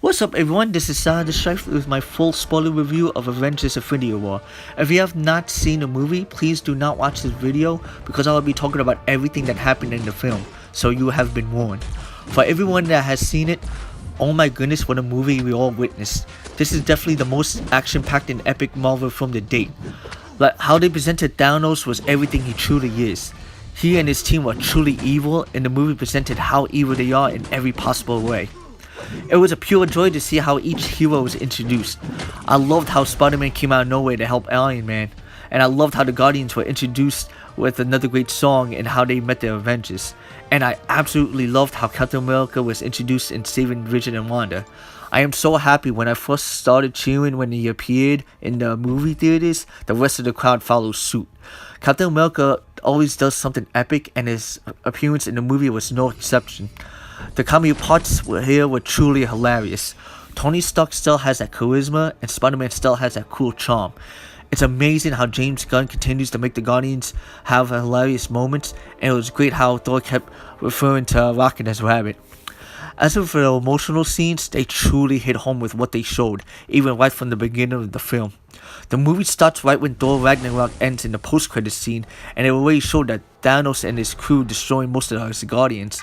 What's up everyone, this is the Strife with my full spoiler review of Avengers Infinity War. If you have not seen the movie, please do not watch this video because I will be talking about everything that happened in the film, so you have been warned. For everyone that has seen it, oh my goodness, what a movie we all witnessed. This is definitely the most action-packed and epic Marvel film to date. Like how they presented Thanos was everything he truly is. He and his team were truly evil, and the movie presented how evil they are in every possible way. It was a pure joy to see how each hero was introduced. I loved how Spider-Man came out of nowhere to help Iron Man, and I loved how the Guardians were introduced with another great song and how they met the Avengers. And I absolutely loved how Captain America was introduced in saving Vision and Wanda. I am so happy when I first started cheering when he appeared in the movie theaters, the rest of the crowd followed suit. Captain America always does something epic, and his appearance in the movie was no exception. The comedy parts were truly hilarious. Tony Stark still has that charisma, and Spider-Man still has that cool charm. It's amazing how James Gunn continues to make the Guardians have hilarious moments, and it was great how Thor kept referring to Rocket as Rabbit. As for the emotional scenes, they truly hit home with what they showed, even right from the beginning of the film. The movie starts right when Thor Ragnarok ends in the post-credits scene, and it already showed that Thanos and his crew destroying most of his Guardians.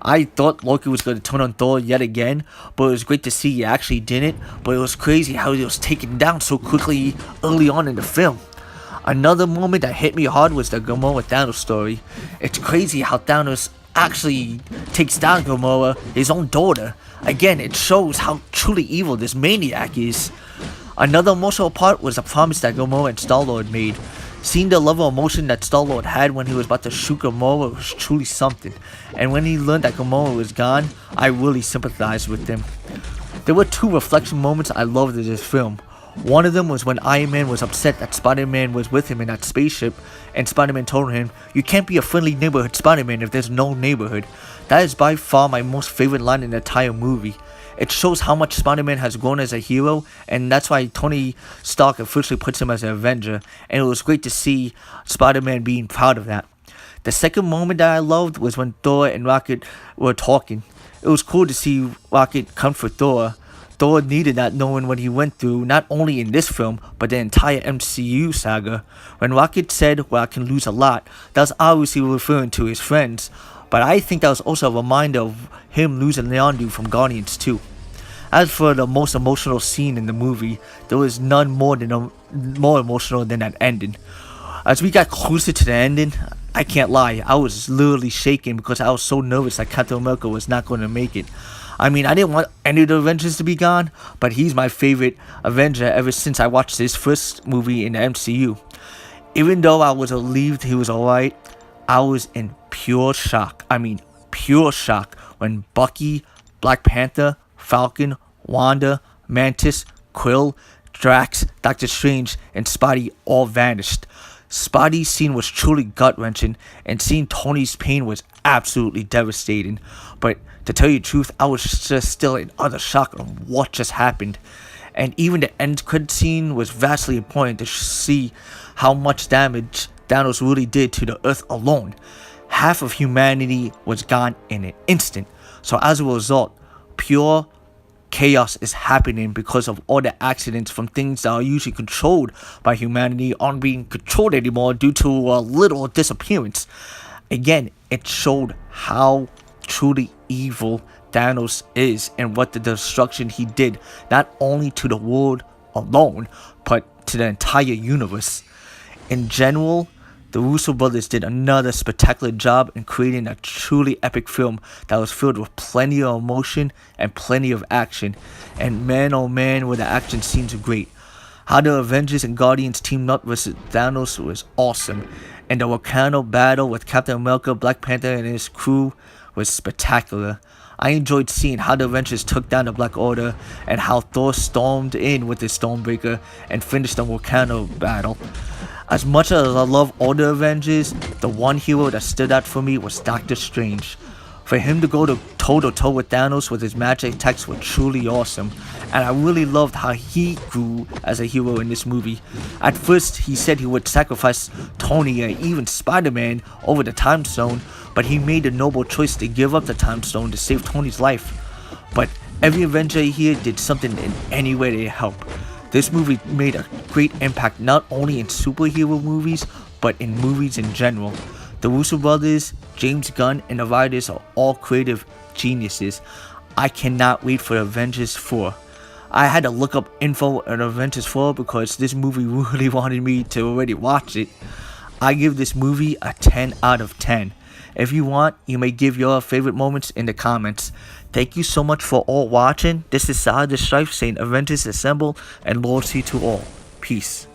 I thought Loki was going to turn on Thor yet again, but it was great to see he actually didn't, but it was crazy how he was taken down so quickly early on in the film. Another moment that hit me hard was the Gamora Thanos story. It's crazy how Thanos actually takes down Gamora, his own daughter. Again, it shows how truly evil this maniac is. Another emotional part was the promise that Gamora and Star-Lord made. Seeing the level of emotion that Star-Lord had when he was about to shoot Gamora was truly something, and when he learned that Gamora was gone, I really sympathized with him. There were two reflection moments I loved in this film. One of them was when Iron Man was upset that Spider-Man was with him in that spaceship, and Spider-Man told him, "You can't be a friendly neighborhood Spider-Man if there's no neighborhood." That is by far my most favorite line in the entire movie. It shows how much Spider-Man has grown as a hero, and that's why Tony Stark officially puts him as an Avenger, and it was great to see Spider-Man being proud of that. The second moment that I loved was when Thor and Rocket were talking. It was cool to see Rocket comfort Thor. Thor needed that knowing what he went through, not only in this film, but the entire MCU saga. When Rocket said, "Well, I can lose a lot," that was obviously referring to his friends, but I think that was also a reminder of him losing Leondu from Guardians 2. As for the most emotional scene in the movie, there was none more emotional than that ending. As we got closer to the ending, I can't lie, I was literally shaking because I was so nervous that Captain America was not going to make it. I mean, I didn't want any of the Avengers to be gone, but he's my favorite Avenger ever since I watched his first movie in the MCU. Even though I was relieved he was alright, I was in pure shock. I mean, pure shock when Bucky, Black Panther, Falcon, Wanda, Mantis, Quill, Drax, Doctor Strange, and Spidey all vanished. Spidey's scene was truly gut-wrenching, and seeing Tony's pain was absolutely devastating. But to tell you the truth, I was just still in utter shock of what just happened. And even the end credit scene was vastly important to see how much damage Thanos really did to the Earth alone. Half of humanity was gone in an instant. So as a result, pure chaos is happening because of all the accidents from things that are usually controlled by humanity aren't being controlled anymore due to a little disappearance. Again, it showed how truly evil Thanos is and what the destruction he did, not only to the world alone, but to the entire universe. In general, the Russo brothers did another spectacular job in creating a truly epic film that was filled with plenty of emotion and plenty of action. And man oh man, were the action scenes great. How the Avengers and Guardians teamed up versus Thanos was awesome. And the volcano battle with Captain America, Black Panther, and his crew was spectacular. I enjoyed seeing how the Avengers took down the Black Order and how Thor stormed in with his Stormbreaker and finished the volcano battle. As much as I love all the Avengers, the one hero that stood out for me was Doctor Strange. For him to go toe-to-toe with Thanos with his magic attacks was truly awesome, and I really loved how he grew as a hero in this movie. At first, he said he would sacrifice Tony and even Spider-Man over the Time Stone, but he made a noble choice to give up the Time Stone to save Tony's life. But Every Avenger here did something in any way to help. This movie made a great impact not only in superhero movies, but in movies in general. The Russo brothers, James Gunn, and the writers are all creative geniuses. I cannot wait for Avengers 4. I had to look up info on Avengers 4 because this movie really wanted me to already watch it. I give this movie a 10 out of 10. If you want, you may give your favorite moments in the comments. Thank you so much for all watching. This is Sahad the Strife saying Avengers Assemble and loyalty to all. Peace.